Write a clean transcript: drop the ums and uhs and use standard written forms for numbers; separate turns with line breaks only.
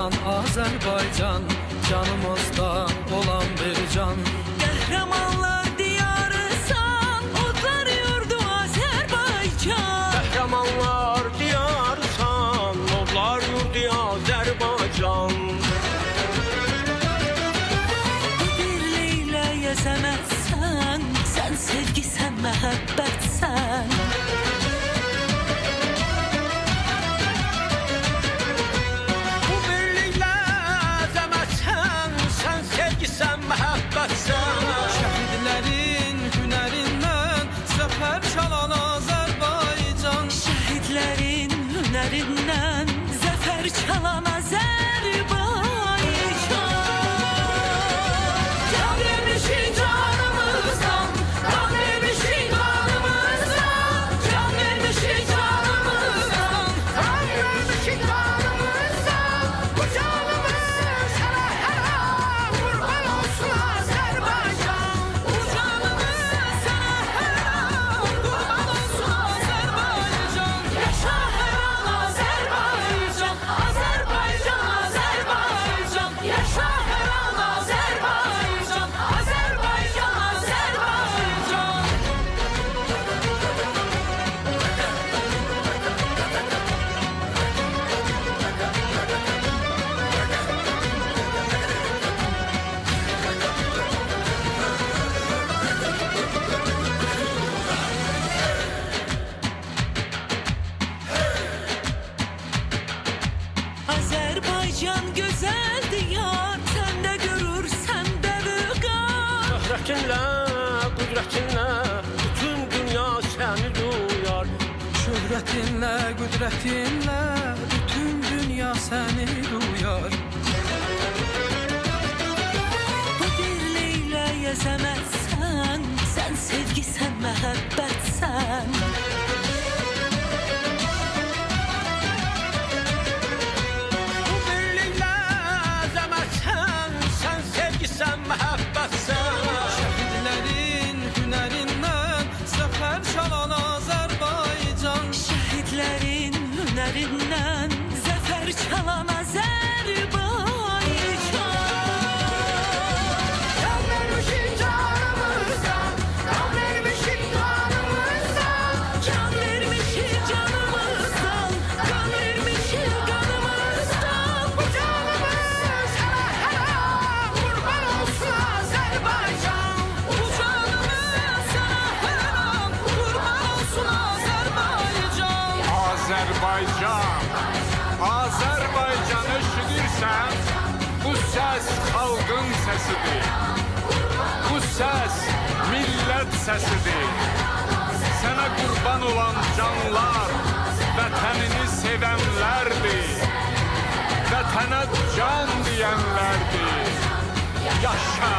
Azərbaycan, Azərbaycan, canımızda olan bir can.
Qəhrəmanlar diyarısan, odlar yurdu Azərbaycan.
Qəhrəmanlar diyarısan, odlar yurdu Azərbaycan.
Bu birliklə yazamazsan, sən sevgisən, məhəbbətsən.
Şəhidlərin hünərindən zəfər çalan Azərbaycan.
Şəhidlərin hünərindən zəfər çalan Azərbaycan. Can vermişik canımızdan, qan vermişik qanımızdan. Can vermişik canımızdan, qan vermişik qanımızdan. Bu canımız sənə həram, qurban olsun Azərbaycan. Bu canımız sənə həram, qurban olsun Azərbaycan. Yaşa hər an Azərbaycan, Azərbaycan, Azərbaycan. Yaşa hər an Azərbaycan, Azərbaycan, Azərbaycan. Azərbaycan gözəl diyar, səndə görür, səndə vüqar.
Şöhrətinlə, qüdrətinlə bütün dünya səni duyar.
Şöhrətinlə, qüdrətinlə bütün dünya səni duyar.
Bu birliklə yazamazsan, sən sevgisən, məhəbbətsən.
Bu birliklə əzəmətsən, sən sevgisən, məhəbbətsən.
Şəhidlərin hünərindən zəfər çalan Azərbaycan.
Şəhidlərin hünərindən zəfər çalan Azərbaycan. Can vermişik canımızdan, qan vermişik qanımızdan. Can vermişik canımızdan, qan vermişik qanımızdan. Bu canımız sənə həram, qurban olsun Azərbaycan. Bu canımız sənə həram, qurban olsun Azərbaycan.
Azərbaycan, Azərbaycan eşidirsən, bu səs xalqın səsidir. Bu səs millət səsidir. Sənə qurban olan canlar vətənini sevənlərdir. Vətənə can deyənlərdir. Yaşa!